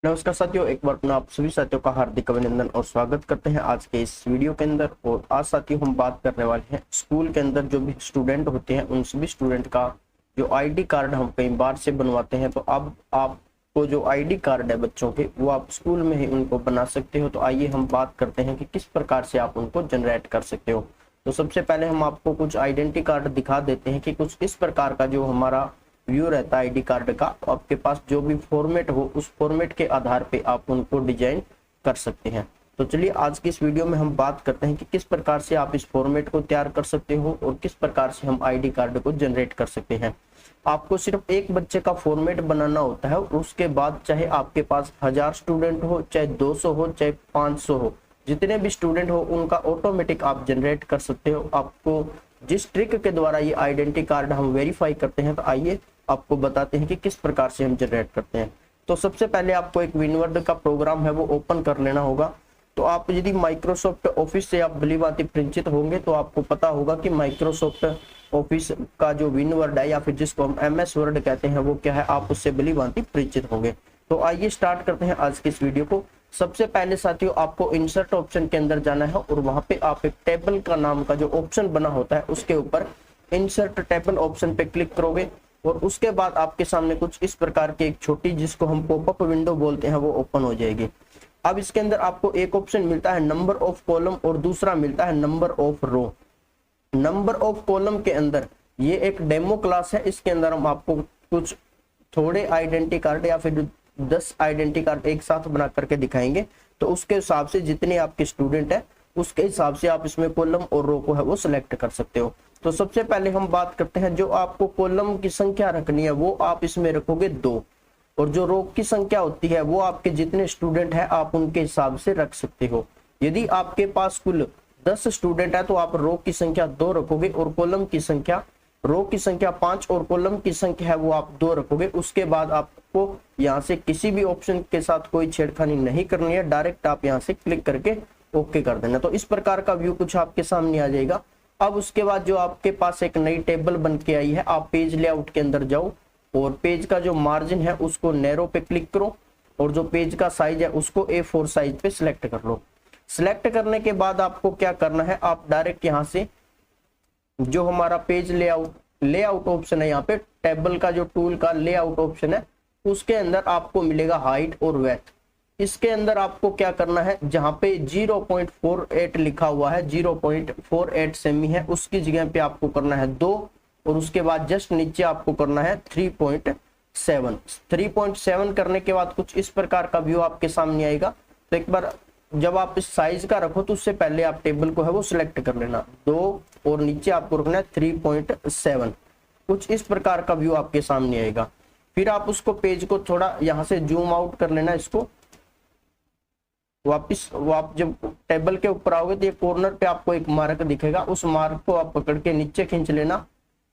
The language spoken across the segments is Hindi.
नमस्कार साथियों, एक बार पुनः आप सभी साथियों का हार्दिक अभिनंदन और स्वागत करते हैं आज के इस वीडियो के अंदर। और आज साथियों हम बात करने वाले हैं स्कूल के अंदर जो भी स्टूडेंट होते हैं उन सभी स्टूडेंट का जो आईडी कार्ड हम कई बार से बनवाते हैं। तो अब आपको जो आईडी कार्ड है बच्चों के वो आप स्कूल में ही उनको बना सकते हो। तो आइए हम बात करते हैं कि किस प्रकार से आप उनको जनरेट कर सकते हो। तो सबसे पहले हम आपको कुछ आइडेंटिटी कार्ड दिखा देते हैं कि कुछ इस प्रकार का जो हमारा व्यू रहता है आईडी कार्ड का। तो आपके पास जो भी फॉर्मेट हो उस फॉर्मेट के आधार पे आप उनको डिजाइन कर सकते हैं। तो चलिए आज की इस वीडियो में हम बात करते हैं कि किस प्रकार से आप इस फॉर्मेट को तैयार कर सकते हो और किस प्रकार से हम आईडी कार्ड को जनरेट कर सकते हैं। आपको सिर्फ एक बच्चे का फॉर्मेट बनाना होता है और उसके बाद चाहे आपके पास 1000 स्टूडेंट हो, चाहे 200 हो, चाहे 500 हो, जितने भी स्टूडेंट हो उनका ऑटोमेटिक आप जनरेट कर सकते हो। आपको जिस ट्रिक के द्वारा ये आइडेंटिटी कार्ड हम वेरीफाई करते हैं, तो आइए आपको बताते हैं कि किस प्रकार से हम जनरेट करते हैं। तो सबसे पहले आपको एक विनवर्ड का प्रोग्राम है वो ओपन कर लेना होगा। तो आप यदि माइक्रोसॉफ्ट ऑफिस से आप भलीभांति परिचित होंगे तो आपको पता होगा कि माइक्रोसॉफ्ट ऑफिस का जो विनवर्ड है या फिर जिसको हम MS वर्ड कहते हैं वो क्या है, आप उससे भलीभांति परिचित होंगे। तो आइए स्टार्ट करते हैं आज की इस वीडियो को। सबसे पहले साथियों आपको इंसर्ट ऑप्शन के अंदर जाना है और वहां पे आप एक टेबल का नाम का जो ऑप्शन बना होता है उसके ऊपर इंसर्ट टेबल ऑप्शन पे क्लिक करोगे और उसके बाद आपके सामने कुछ इस प्रकार की एक छोटी जिसको हम पॉपअप विंडो बोलते हैं वो ओपन हो जाएगी। अब इसके अंदर आपको एक ऑप्शन मिलता है नंबर ऑफ कॉलम और दूसरा मिलता है number of row. Number of column के अंदर ये एक डेमो क्लास है, इसके अंदर हम आपको कुछ थोड़े आइडेंटिटी कार्ड या फिर 10 आइडेंटिटी कार्ड एक साथ बना करके दिखाएंगे। तो उसके हिसाब से जितने आपके स्टूडेंट है उसके हिसाब से आप इसमें कॉलम और रो को है वो सिलेक्ट कर सकते हो। तो सबसे पहले हम बात करते हैं, जो आपको कॉलम की संख्या रखनी है वो आप इसमें रखोगे 2 और जो रो की संख्या होती है वो आपके जितने स्टूडेंट है आप उनके हिसाब से रख सकते हो। यदि आपके पास कुल 10 स्टूडेंट है तो आप रो की संख्या 2 रखोगे और कॉलम की संख्या, रो की संख्या 5 और कॉलम की संख्या है वो आप 2 रखोगे। उसके बाद आपको यहाँ से किसी भी ऑप्शन के साथ कोई छेड़खानी नहीं करनी है, डायरेक्ट आप यहाँ से क्लिक करके ओके कर देना। तो इस प्रकार का व्यू कुछ आपके सामने आ जाएगा। अब उसके बाद जो आपके पास एक नई टेबल बन के आई है, आप पेज लेआउट के अंदर जाओ और पेज का जो मार्जिन है उसको नैरो पे क्लिक करो और जो पेज का साइज है उसको A4 साइज पे सिलेक्ट कर लो। सिलेक्ट करने के बाद आपको क्या करना है, आप डायरेक्ट यहाँ से जो हमारा पेज लेआउट ऑप्शन है, यहाँ पे टेबल का जो टूल का लेआउट ऑप्शन है उसके अंदर आपको मिलेगा हाइट और वेथ। इसके अंदर आपको क्या करना है, जहां पे 0.48 लिखा हुआ है, 0.48 सेमी है, उसकी जगह पे आपको करना है 2 और उसके बाद जस्ट नीचे आपको करना है 3.7। 3.7 करने के बाद कुछ इस प्रकार का व्यू आपके सामने आएगा। तो एक बार जब आप इस साइज का रखो तो उससे पहले आप टेबल को है वो सिलेक्ट कर लेना 2 और नीचे आपको रखना है 3.7। कुछ इस प्रकार का व्यू आपके सामने आएगा। फिर आप उसको पेज को थोड़ा यहाँ से जूम आउट कर लेना, इसको वापिस आप जब टेबल के ऊपर आओगे तो ये कॉर्नर पे आपको एक मार्क दिखेगा, उस मार्क को आप पकड़ के नीचे खींच लेना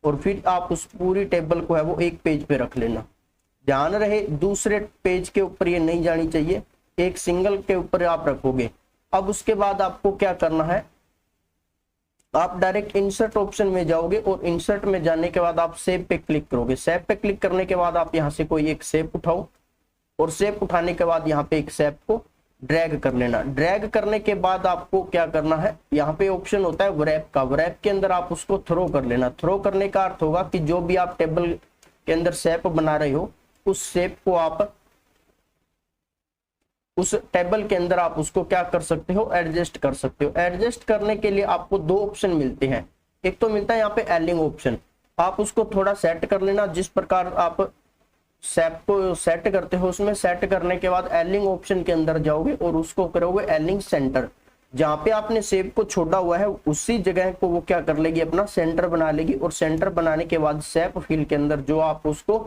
और फिर आप उस पूरी टेबल को है वो एक पेज पे रख लेना। ध्यान रहे दूसरे पेज के ऊपर ये नहीं जानी चाहिए, एक सिंगल के ऊपर आप रखोगे। अब उसके बाद आपको क्या करना है, आप डायरेक्ट इंसर्ट ऑप्शन में जाओगे और इंसर्ट में जाने के बाद आप सेव पे क्लिक करोगे। सेव पे क्लिक करने के बाद आप यहाँ से कोई एक शेप उठाओ और शेप उठाने के बाद यहाँ पे एक शेप को ड्रैग कर लेना। ड्रैग करने के बाद आपको क्या करना है, यहाँ पे ऑप्शन होता है व्रैप का, व्रैप के अंदर आप उसको थ्रो कर लेना। थ्रो करने का अर्थ होगा कि जो भी आप टेबल के अंदर शेप बना रहे हो उस शेप को आप उस टेबल के अंदर आप उसको क्या कर सकते हो, एडजस्ट कर सकते हो। एडजस्ट करने के लिए आपको 2 ऑप्शन मिलते हैं। एक तो मिलता है यहाँ पे एलिंग ऑप्शन, आप उसको थोड़ा सेट कर लेना। जिस प्रकार आप शेप को सेट करते हो उसमें सेट करने के बाद एलिंग ऑप्शन के अंदर जाओगे और उसको करोगे एलिंग सेंटर। जहां पे आपने शेप को छोड़ा हुआ है उसी जगह को वो क्या कर लेगी, अपना सेंटर बना लेगी। और सेंटर बनाने के बाद शेप फील्ड के अंदर जो आप उसको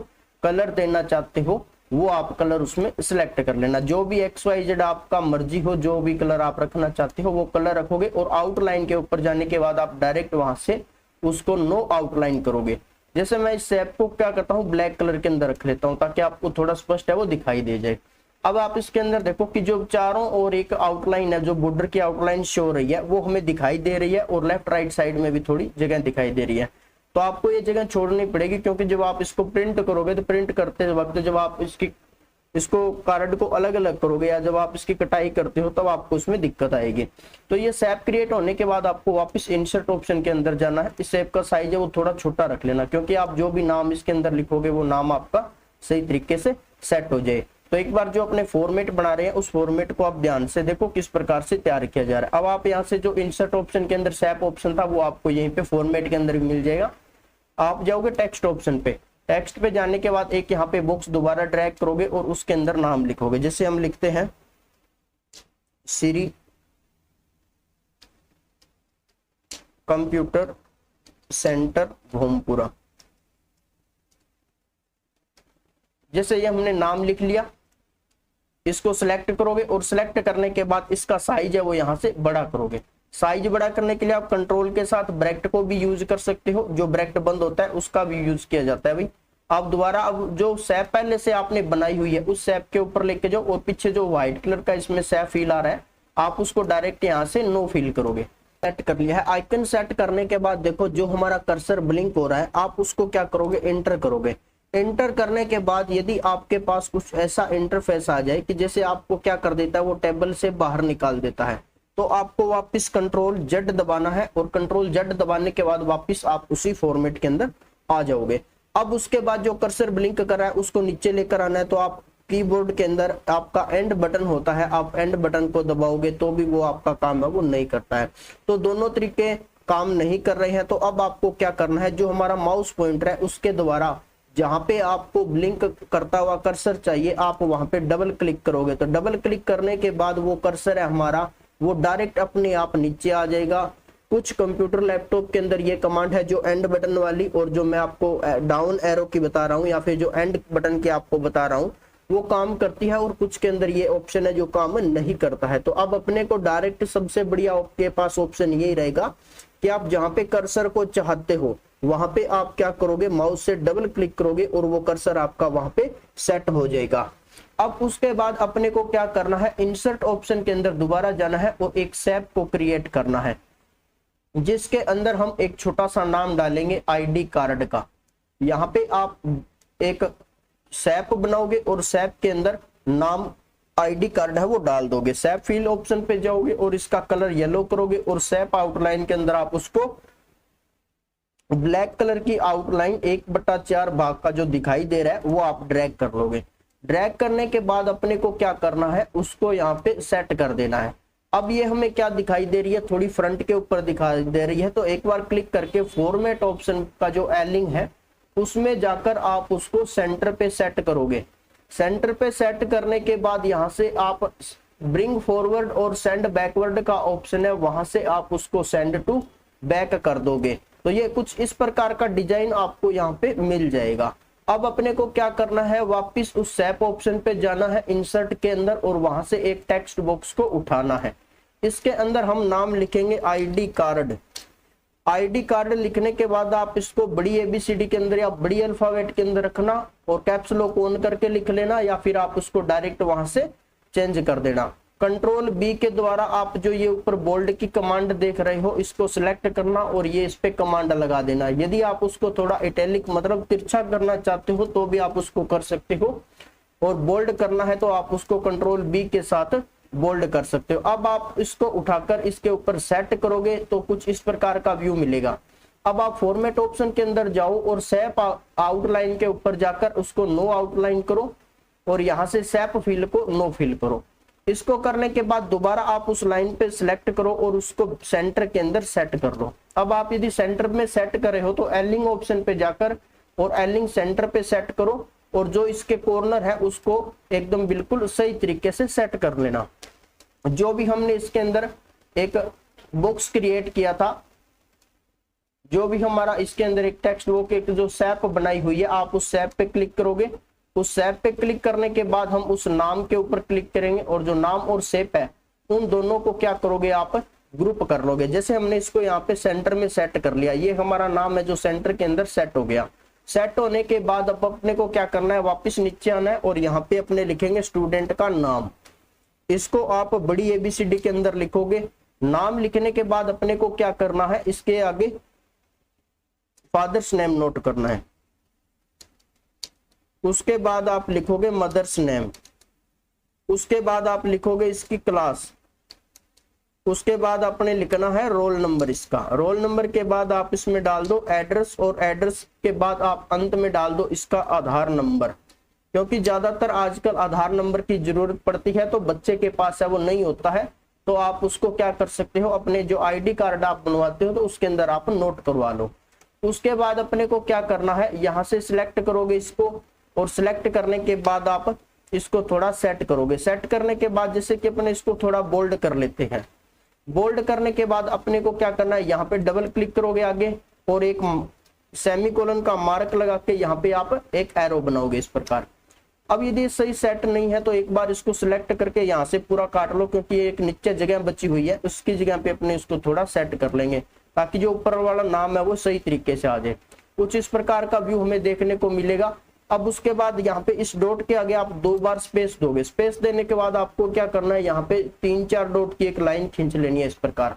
कलर देना चाहते हो वो आप कलर उसमें सिलेक्ट कर लेना। जो भी XYZ आपका मर्जी हो, जो भी कलर आप रखना चाहते हो वो कलर रखोगे। और आउटलाइन के ऊपर जाने के बाद आप डायरेक्ट वहां से उसको नो आउटलाइन करोगे। जैसे मैं इस शेप को क्या करता हूँ, ब्लैक कलर के अंदर रख लेता हूँ ताकि आपको थोड़ा स्पष्ट है वो दिखाई दे जाए। अब आप इसके अंदर देखो कि जो चारों और एक आउटलाइन है, जो बॉर्डर की आउटलाइन शो रही है वो हमें दिखाई दे रही है और लेफ्ट राइट साइड में भी थोड़ी जगह दिखाई दे रही है। तो आपको ये जगह छोड़नी पड़ेगी क्योंकि जब आप इसको प्रिंट करोगे तो प्रिंट करते वक्त जब आप इसकी इसको कार्ड को अलग अलग करोगे या जब आप इसकी कटाई करते हो तब आपको उसमें दिक्कत आएगी। तो ये सैप क्रिएट होने के बाद आपको वापस इंसर्ट ऑप्शन के अंदर जाना है। इस सैप का साइज है वो थोड़ा छोटा रख लेना, क्योंकि आप जो भी नाम इसके अंदर लिखोगे वो नाम आपका सही तरीके से सेट हो जाए। तो एक बार जो अपने फॉर्मेट बना रहे हैं उस फॉर्मेट को आप ध्यान से देखो किस प्रकार से तैयार किया जा रहा है। अब आप यहाँ से जो इंसर्ट ऑप्शन के अंदर सैप ऑप्शन था वो आपको यहीं पे फॉर्मेट के अंदर मिल जाएगा। आप जाओगे टेक्स्ट ऑप्शन पे, टेक्स्ट पे जाने के बाद एक यहाँ पे बॉक्स दोबारा ड्रैग करोगे और उसके अंदर नाम लिखोगे। जैसे हम लिखते हैं श्री कंप्यूटर सेंटर भोमपुरा। जैसे ये हमने नाम लिख लिया, इसको सिलेक्ट करोगे और सिलेक्ट करने के बाद इसका साइज है वो यहाँ से बड़ा करोगे। साइज बड़ा करने के लिए आप कंट्रोल के साथ ब्रैकेट को भी यूज कर सकते हो, जो ब्रैकेट बंद होता है उसका भी यूज किया जाता है भाई। आप दोबारा अब जो सैप पहले से आपने बनाई हुई है उस सैप के ऊपर लेके जाओ और पीछे जो व्हाइट कलर का इसमें सैप फील आ रहा है आप उसको डायरेक्ट यहाँ से नो फील करोगे। सेट कर लिया है। आइकन सेट करने के बाद देखो जो हमारा कर्सर ब्लिंक हो रहा है आप उसको क्या करोगे, एंटर करोगे। एंटर करने के बाद यदि आपके पास कुछ ऐसा इंटरफेस आ जाए कि जैसे आपको क्या कर देता है वो टेबल से बाहर निकाल देता है, तो आपको वापस कंट्रोल जेड दबाना है और कंट्रोल जेड दबाने के बाद वापस आप उसी फॉर्मेट के अंदर आ जाओगे। अब उसके बाद जो कर्सर ब्लिंक कर रहा है उसको नीचे लेकर आना है, तो आप कीबोर्ड के अंदर आपका एंड बटन होता है, आप एंड बटन को दबाओगे तो भी वो आपका काम है वो नहीं करता है। तो दोनों तरीके काम नहीं कर रहे हैं। तो अब आपको क्या करना है, जो हमारा माउस पॉइंटर है उसके द्वारा जहां पे आपको ब्लिंक करता हुआ कर्सर चाहिए आप वहां पे डबल क्लिक करोगे। तो डबल क्लिक करने के बाद वो कर्सर है हमारा वो डायरेक्ट अपने आप नीचे आ जाएगा। कुछ कंप्यूटर लैपटॉप के अंदर ये कमांड है जो एंड बटन वाली और जो मैं आपको डाउन एरो की बता रहा हूँ या फिर जो एंड बटन की आपको बता रहा हूँ वो काम करती है, और कुछ के अंदर ये ऑप्शन है जो काम नहीं करता है। तो अब अपने को डायरेक्ट सबसे बढ़िया आपके पास ऑप्शन यही रहेगा कि आप जहां पे कर्सर को चाहते हो वहां पे आप क्या करोगे, माउस से डबल क्लिक करोगे और वो कर्सर आपका वहां पे सेट हो जाएगा। अब उसके बाद अपने को क्या करना है, इंसर्ट ऑप्शन के अंदर दोबारा जाना है और एक सैप को क्रिएट करना है जिसके अंदर हम एक छोटा सा नाम डालेंगे आईडी कार्ड का। यहाँ पे आप एक सैप बनाओगे और सैप के अंदर नाम आईडी कार्ड है वो डाल दोगे। सैप फिल ऑप्शन पे जाओगे और इसका कलर येलो करोगे और सैप आउटलाइन के अंदर आप उसको ब्लैक कलर की आउटलाइन 1/4 भाग का जो दिखाई दे रहा है वो आप ड्रैग कर लोगे। ड्रैग करने के बाद अपने को क्या करना है, उसको यहाँ पे सेट कर देना है। अब ये हमें क्या दिखाई दे रही है, थोड़ी फ्रंट के ऊपर दिखाई दे रही है, तो एक बार क्लिक करके फॉर्मेट ऑप्शन का जो एलिंग है उसमें जाकर आप उसको सेंटर पे सेट करोगे। सेंटर पे सेट करने के बाद यहाँ से आप ब्रिंग फॉरवर्ड और सेंड बैकवर्ड का ऑप्शन है, वहां से आप उसको सेंड टू बैक कर दोगे। तो ये कुछ इस प्रकार का डिजाइन आपको यहाँ पे मिल जाएगा। अब अपने को क्या करना है, वापस उस सैप ऑप्शन पे जाना है इंसर्ट के अंदर और वहां से एक टेक्स्ट बॉक्स को उठाना है। इसके अंदर हम नाम लिखेंगे आईडी कार्ड। आईडी कार्ड लिखने के बाद आप इसको बड़ी एबीसीडी के अंदर या बड़ी अल्फाबेट के अंदर रखना और कैप्स लॉक ऑन करके लिख लेना, या फिर आप उसको डायरेक्ट वहां से चेंज कर देना। कंट्रोल बी के द्वारा आप जो ये ऊपर बोल्ड की कमांड देख रहे हो इसको सिलेक्ट करना और ये इस पे कमांड लगा देना। यदि आप उसको थोड़ा इटैलिक मतलब तिरछा करना चाहते हो तो भी आप उसको कर सकते हो, और बोल्ड करना है तो आप उसको कंट्रोल बी के साथ बोल्ड कर सकते हो। अब आप इसको उठाकर इसके ऊपर सेट करोगे तो कुछ इस प्रकार का व्यू मिलेगा। अब आप फॉर्मेट ऑप्शन के अंदर जाओ और सैप आउटलाइन के ऊपर जाकर उसको नो आउटलाइन करो और यहाँ से सैप फिल को नो फिल करो। इसको करने के बाद दोबारा आप उस लाइन पे सिलेक्ट करो और उसको सेंटर के अंदर सेट कर लो। अब आप यदि सेंटर में सेट कर रहे हो तो एलिंग ऑप्शन पे जाकर और एलिंग सेंटर पे सेट करो और जो इसके कॉर्नर है उसको एकदम बिल्कुल सही तरीके से सेट कर लेना। जो भी हमने इसके अंदर एक बॉक्स क्रिएट किया था, जो भी हमारा इसके अंदर एक टेक्स्ट बुक एक जो सैप बनाई हुई है, आप उस सैप पे क्लिक करोगे। उस सैप पे क्लिक करने के बाद हम उस नाम के ऊपर क्लिक करेंगे और जो नाम और सैप है उन दोनों को क्या करोगे, आप ग्रुप कर लोगे। जैसे हमने इसको यहाँ पे सेंटर में सेट कर लिया, ये हमारा नाम है जो सेंटर के अंदर सेट हो गया। सेट होने के बाद अब अपने को क्या करना है, वापस नीचे आना है और यहाँ पे अपने लिखेंगे स्टूडेंट का नाम। इसको आप बड़ी एबीसीडी के अंदर लिखोगे। नाम लिखने के बाद अपने को क्या करना है, इसके आगे फादर्स नेम नोट करना है। उसके बाद आप लिखोगे मदर्स नेम, उसके बाद आप लिखोगे इसकी क्लास, उसके बाद आपने लिखना है रोल नंबर इसका। रोल नंबर के बाद आप इसमें डाल दो एड्रेस, और एड्रेस के बाद आप अंत में डाल दो इसका आधार नंबर, क्योंकि ज्यादातर आजकल आधार नंबर की जरूरत पड़ती है, तो बच्चे के पास है वो नहीं होता है, तो आप उसको क्या कर सकते हो, अपने जो आईडी कार्ड आप बनवाते हो तो उसके अंदर आप नोट करवा लो। उसके बाद अपने को क्या करना है, यहाँ से सिलेक्ट करोगे इसको, और सिलेक्ट करने के बाद आप इसको थोड़ा सेट करोगे। सेट करने के बाद जैसे कि अपने इसको थोड़ा बोल्ड कर लेते हैं। बोल्ड करने के बाद अपने को क्या करना है, यहाँ पे डबल क्लिक करोगे आगे, और एक सेमीकोलन का मार्क लगा के यहाँ पे आप एक एरो बनाओगे इस प्रकार। अब यदि सही सेट नहीं है तो एक बार इसको सिलेक्ट करके यहाँ से पूरा काट लो, क्योंकि एक नीचे जगह बची हुई है, उसकी जगह पे अपने इसको थोड़ा सेट कर लेंगे, ताकि जो ऊपर वाला नाम है वो सही तरीके से आ जाए। कुछ इस प्रकार का व्यू हमें देखने को मिलेगा। अब उसके बाद यहाँ पे इस डॉट के आगे आप 2 बार स्पेस दोगे। स्पेस देने के बाद आपको क्या करना है, यहाँ पे 3-4 डॉट की एक लाइन खींच लेनी है इस प्रकार।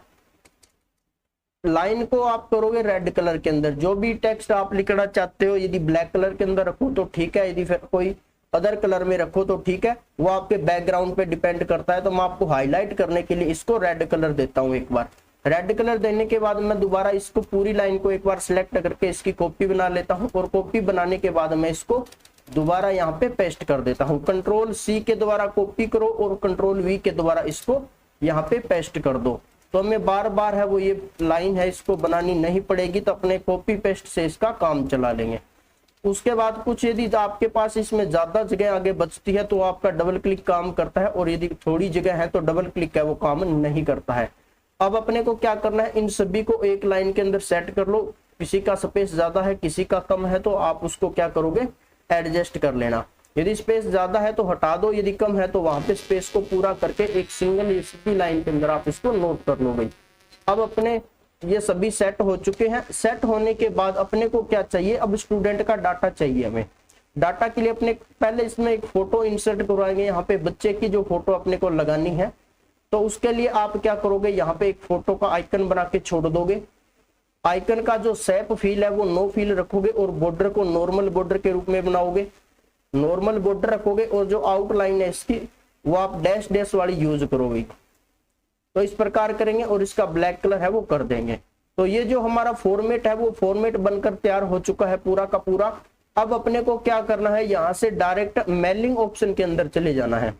लाइन को आप करोगे रेड कलर के अंदर। जो भी टेक्स्ट आप लिखना चाहते हो, यदि ब्लैक कलर के अंदर रखो तो ठीक है, यदि फिर कोई अदर कलर में रखो तो ठीक है, वो आपके बैकग्राउंड पे डिपेंड करता है। तो मैं आपको हाईलाइट करने के लिए इसको रेड कलर देता हूँ एक बार। रेड कलर देने के बाद मैं दोबारा इसको पूरी लाइन को एक बार सिलेक्ट करके इसकी कॉपी बना लेता हूँ, और कॉपी बनाने के बाद मैं इसको दोबारा यहाँ पे पेस्ट कर देता हूँ। कंट्रोल C के द्वारा कॉपी करो और कंट्रोल V के द्वारा इसको यहाँ पे पेस्ट कर दो। तो हमें बार बार है वो ये लाइन है इसको बनानी नहीं पड़ेगी, तो अपने कॉपी पेस्ट से इसका काम चला लेंगे। उसके बाद कुछ यदि आपके पास इसमें ज्यादा जगह आगे बचती है तो आपका डबल क्लिक काम करता है, और यदि थोड़ी जगह है तो डबल क्लिक है वो काम नहीं करता है। अब अपने को क्या करना है, इन सभी को एक लाइन के अंदर सेट कर लो। किसी का स्पेस ज्यादा है, किसी का कम है, तो आप उसको क्या करोगे, एडजस्ट कर लेना। यदि स्पेस ज्यादा है तो हटा दो, यदि कम है तो वहां पे स्पेस को पूरा करके एक सिंगल सीधी लाइन के अंदर आप इसको नोट कर लो गई। अब अपने ये सभी सेट हो चुके हैं। सेट होने के बाद अपने को क्या चाहिए, अब स्टूडेंट का डाटा चाहिए हमें। डाटा के लिए अपने पहले इसमें एक फोटो इंसर्ट करवाएंगे, यहाँ पे बच्चे की जो फोटो अपने को लगानी है। तो उसके लिए आप क्या करोगे, यहाँ पे एक फोटो का आइकन बना के छोड़ दोगे। आइकन का जो शेप फील है वो नो फील रखोगे, और बॉर्डर को नॉर्मल बॉर्डर के रूप में बनाओगे। नॉर्मल बॉर्डर रखोगे, और जो आउटलाइन है इसकी वो आप डैश डैश वाली यूज करोगे। तो इस प्रकार करेंगे, और इसका ब्लैक कलर है वो कर देंगे। तो ये जो हमारा फॉर्मेट है वो फॉर्मेट बनकर तैयार हो चुका है पूरा का पूरा। अब अपने को क्या करना है, यहाँ से डायरेक्ट मेलिंग ऑप्शन के अंदर चले जाना है।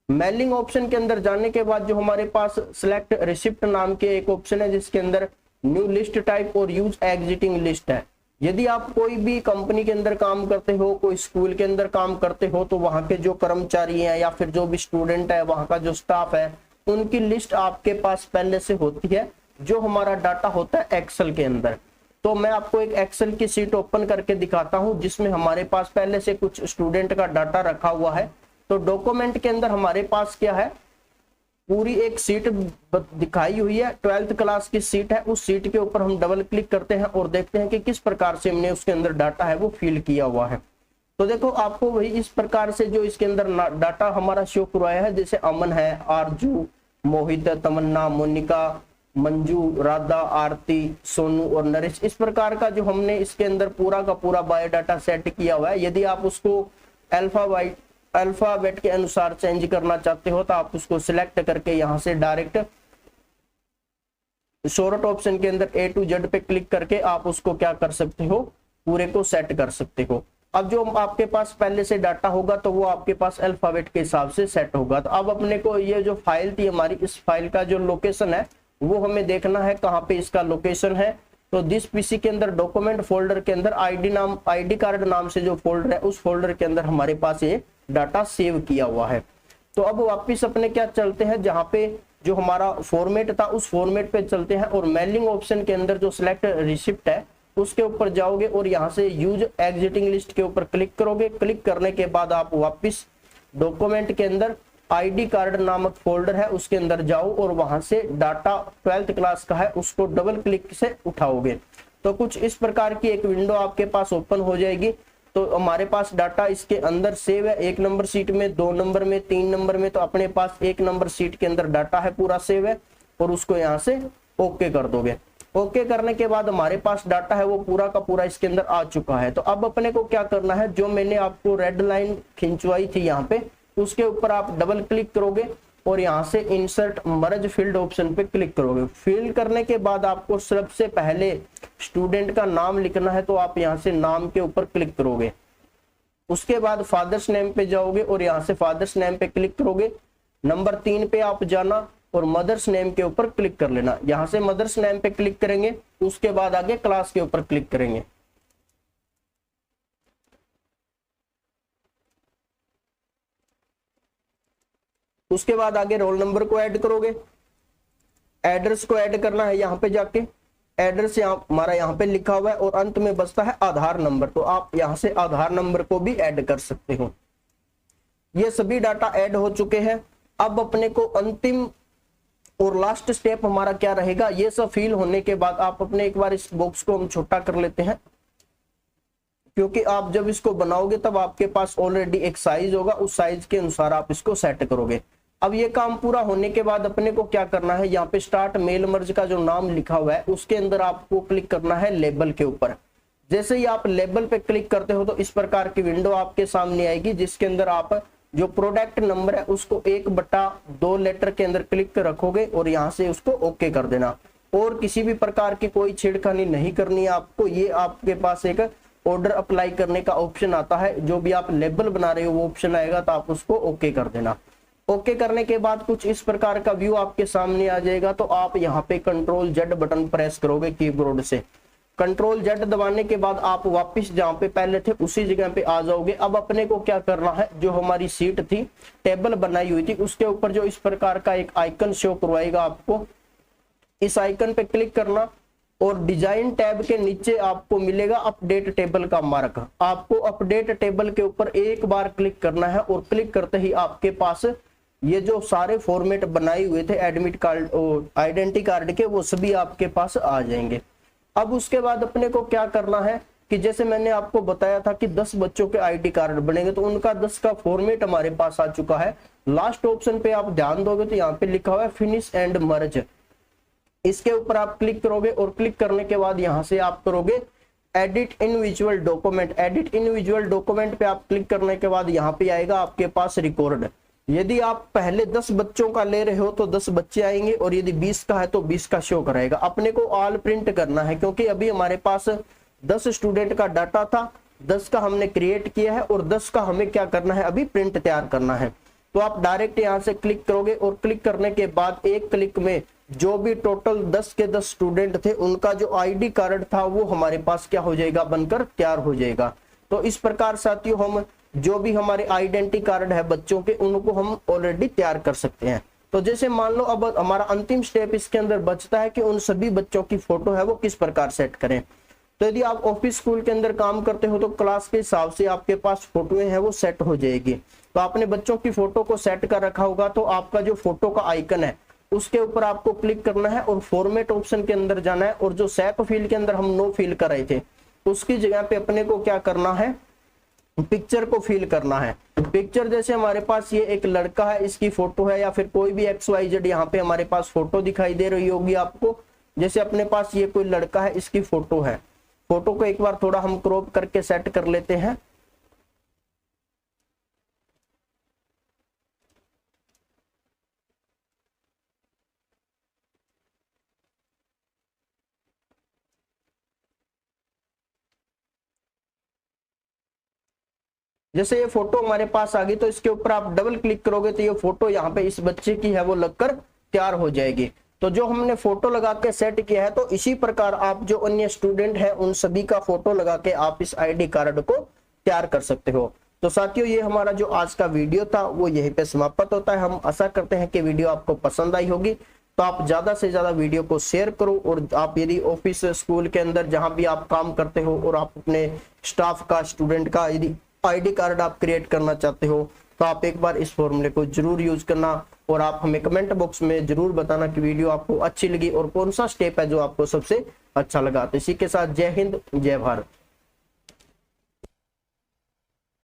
मेलिंग ऑप्शन के अंदर जाने के बाद जो हमारे पास सिलेक्ट रिसिप्ट नाम के एक ऑप्शन है, जिसके अंदर न्यू लिस्ट टाइप और यूज एग्जिटिंग लिस्ट है। यदि आप कोई भी कंपनी के अंदर काम करते हो, कोई स्कूल के अंदर काम करते हो, तो वहां के जो कर्मचारी हैं या फिर जो भी स्टूडेंट है, वहां का जो स्टाफ है, उनकी लिस्ट आपके पास पहले से होती है। जो हमारा डाटा होता है एक्सेल के अंदर। तो मैं आपको एक एक्सेल की शीट ओपन करके दिखाता हूं, जिसमें हमारे पास पहले से कुछ स्टूडेंट का डाटा रखा हुआ है। तो डॉक्यूमेंट के अंदर हमारे पास क्या है, पूरी एक सीट दिखाई हुई है, 12th क्लास की सीट है। उस सीट के ऊपर हम डबल क्लिक करते हैं और देखते हैं कि किस प्रकार से हमने उसके अंदर डाटा है वो फिल किया हुआ है। तो देखो आपको वही इस प्रकार से जो इसके अंदर डाटा हमारा शो करवाया है, जैसे अमन है, आरजू, मोहित, तमन्ना, मोनिका, मंजू, राधा, आरती, सोनू और नरेश। इस प्रकार का जो हमने इसके अंदर पूरा का पूरा बायोडाटा सेट किया हुआ है। यदि आप उसको अल्फाबेट के अनुसार चेंज करना चाहते हो तो आप उसको सिलेक्ट करके यहाँ से डायरेक्ट शॉर्ट ऑप्शन के अंदर A to Z पे क्लिक करके आप उसको क्या कर सकते हो, पूरे को सेट कर सकते हो। अब जो आपके पास पहले से डाटा होगा तो वो आपके पास अल्फाबेट के हिसाब से सेट होगा। तो अब अपने को ये जो फाइल थी हमारी, इस फाइल का जो लोकेशन है वो हमें देखना है, कहाँ पे इसका लोकेशन है। तो दिस पीसी के अंदर डॉक्यूमेंट फोल्डर के अंदर आईडी कार्ड नाम से जो फोल्डर है, उस फोल्डर के अंदर हमारे पास ये डाटा सेव किया हुआ है। तो अब वापिस अपने क्या चलते हैं, जहाँ पे जो हमारा फॉर्मेट था उस फॉर्मेट पे चलते हैं, और मेलिंग ऑप्शन के अंदर जो सिलेक्ट रिसिप्ट है उसके ऊपर जाओगे और यहाँ से यूज एग्जिटिंग लिस्ट के ऊपर क्लिक करोगे। क्लिक करने के बाद आप वापिस डॉक्यूमेंट के अंदर आईडी कार्ड नामक फोल्डर है उसके अंदर जाओ, और वहां से डाटा 12th क्लास का है उसको डबल क्लिक से उठाओगे। तो कुछ इस प्रकार की एक विंडो आपके पास ओपन हो जाएगी। तो हमारे पास डाटा इसके अंदर सेव है, 1 नंबर सीट में, 2 नंबर में, 3 नंबर में। तो अपने पास 1 नंबर सीट के अंदर डाटा है पूरा सेव है, और उसको यहाँ से ओके कर दोगे। ओके करने के बाद हमारे पास डाटा है वो पूरा का पूरा इसके अंदर आ चुका है। तो अब अपने को क्या करना है, जो मैंने आपको रेड लाइन खिंचवाई थी यहाँ पे, उसके ऊपर आप डबल क्लिक करोगे और यहाँ से इंसर्ट मर्ज फील्ड ऑप्शन पे क्लिक करोगे। फिल करने के बाद आपको सबसे पहले स्टूडेंट का नाम लिखना है, तो आप यहाँ से नाम के ऊपर क्लिक करोगे। उसके बाद फादर्स नेम पे जाओगे और यहाँ से फादर्स नेम पे क्लिक करोगे। नंबर 3 पे आप जाना और मदर्स नेम के ऊपर क्लिक कर लेना। यहाँ से मदर्स नेम पे क्लिक करेंगे, उसके बाद आगे क्लास के ऊपर क्लिक करेंगे। उसके बाद आगे रोल नंबर को ऐड करोगे। एड्रेस को ऐड करना है, यहाँ पे जाके एड्रेस हमारा यहाँ पे लिखा हुआ है और अंत में बचता है आधार नंबर, तो आप यहाँ से आधार नंबर को भी ऐड कर सकते हो। ये सभी डाटा ऐड हो चुके हैं। अब अपने को अंतिम और लास्ट स्टेप हमारा क्या रहेगा, ये सब फिल होने के बाद आप अपने एक बार इस बॉक्स को हम छोटा कर लेते हैं, क्योंकि आप जब इसको बनाओगे तब आपके पास ऑलरेडी एक साइज होगा, उस साइज के अनुसार आप इसको सेट करोगे। अब ये काम पूरा होने के बाद अपने को क्या करना है, यहाँ पे स्टार्ट मेल मर्ज का जो नाम लिखा हुआ है उसके अंदर आपको क्लिक करना है लेबल के ऊपर। जैसे ही आप लेबल पे क्लिक करते हो तो इस प्रकार की विंडो आपके सामने आएगी, जिसके अंदर आप जो प्रोडक्ट नंबर है उसको 1/2 लेटर के अंदर क्लिक कर रखोगे और यहाँ से उसको ओके कर देना। और किसी भी प्रकार की कोई छेड़खानी नहीं करनी है आपको। ये आपके पास एक ऑर्डर अप्लाई करने का ऑप्शन आता है, जो भी आप लेबल बना रहे हो वो ऑप्शन आएगा, तो आप उसको ओके कर देना। ओके करने के बाद कुछ इस प्रकार का व्यू आपके सामने आ जाएगा। तो आप यहाँ पे Ctrl+Z बटन प्रेस करोगे कीबोर्ड से। Ctrl+Z दबाने के बाद आप वापस जहाँ पे पहले थे उसी जगह पे आ जाओगे। अब अपने को क्या करना है, जो हमारी सीट थी, टेबल बनाई हुई थी, उसके ऊपर जो इस प्रकार का एक आइकन शो करवाएगा आपको, इस आइकन पे क्लिक करना और डिजाइन टैब के नीचे आपको मिलेगा अपडेट टेबल का मार्क। आपको अपडेट टेबल के ऊपर एक बार क्लिक करना है और क्लिक करते ही आपके पास ये जो सारे फॉर्मेट बनाए हुए थे एडमिट कार्ड और आइडेंटिटी कार्ड के, वो सभी आपके पास आ जाएंगे। अब उसके बाद अपने को क्या करना है कि जैसे मैंने आपको बताया था कि 10 बच्चों के आईडी कार्ड बनेंगे, तो उनका 10 का फॉर्मेट हमारे पास आ चुका है। लास्ट ऑप्शन पे आप ध्यान दोगे तो यहाँ पे लिखा हुआ है फिनिश एंड मर्ज, इसके ऊपर आप क्लिक करोगे और क्लिक करने के बाद यहाँ से आप करोगे edit individual document. Edit individual document पे आप क्लिक करने के बाद यहाँ पे आएगा आपके पास रिकॉर्ड। यदि आप पहले 10 बच्चों का ले रहे हो तो 10 बच्चे आएंगे, और यदि 20 का है तो 20 का शो कराएगा। अपने को ऑल प्रिंट करना है, क्योंकि अभी हमारे पास 10 स्टूडेंट का डाटा था, 10 का हमने क्रिएट किया है और 10 का हमें क्या करना है, अभी प्रिंट तैयार करना है। तो आप डायरेक्ट यहाँ से क्लिक करोगे और क्लिक करने के बाद एक क्लिक में जो भी टोटल 10 के 10 स्टूडेंट थे उनका जो आईडी कार्ड था वो हमारे पास क्या हो जाएगा, बनकर तैयार हो जाएगा। तो इस प्रकार साथियों हम जो भी हमारे आइडेंटिटी कार्ड है बच्चों के, उनको हम ऑलरेडी तैयार कर सकते हैं। तो जैसे मान लो अब हमारा अंतिम स्टेप इसके अंदर बचता है कि उन सभी बच्चों की फोटो है वो किस प्रकार सेट करें। तो यदि आप ऑफिस स्कूल के अंदर काम करते हो तो क्लास के हिसाब से आपके पास फोटोएं हैं वो सेट हो जाएगी। तो आपने बच्चों की फोटो को सेट कर रखा होगा, तो आपका जो फोटो का आइकन है उसके ऊपर आपको क्लिक करना है और फॉर्मेट ऑप्शन के अंदर जाना है, और जो सेप फील्ड के अंदर हम नो फिल कर रहे थे उसकी जगह पे अपने को क्या करना है, पिक्चर को फिल करना है। पिक्चर जैसे हमारे पास ये एक लड़का है, इसकी फोटो है, या फिर कोई भी XYZ यहाँ पे हमारे पास फोटो दिखाई दे रही होगी आपको। जैसे अपने पास ये कोई लड़का है, इसकी फोटो है। फोटो को एक बार थोड़ा हम क्रॉप करके सेट कर लेते हैं। जैसे ये फोटो हमारे पास आ गई, तो इसके ऊपर आप डबल क्लिक करोगे तो ये फोटो यहाँ पे इस बच्चे की है वो लगकर तैयार हो जाएगी। तो जो हमने फोटो लगा के सेट किया है, तो इसी प्रकार आप जो अन्य स्टूडेंट हैं उन सभी का फोटो लगा के आप इस आईडी कार्ड को तैयार कर सकते हो। तो साथियों ये हमारा जो आज का वीडियो था वो यहीं पे समाप्त होता है। हम आशा करते हैं कि वीडियो आपको पसंद आई होगी। तो आप ज्यादा से ज्यादा वीडियो को शेयर करो, और आप यदि ऑफिस स्कूल के अंदर जहां भी आप काम करते हो और आप अपने स्टाफ का, स्टूडेंट का यदि आईडी कार्ड आप क्रिएट करना चाहते हो, तो आप एक बार इस फॉर्मूले को जरूर यूज करना, और आप हमें कमेंट बॉक्स में जरूर बताना कि वीडियो आपको अच्छी लगी और कौन सा स्टेप है जो आपको सबसे अच्छा लगा। तो इसी के साथ जय हिंद, जय भारत।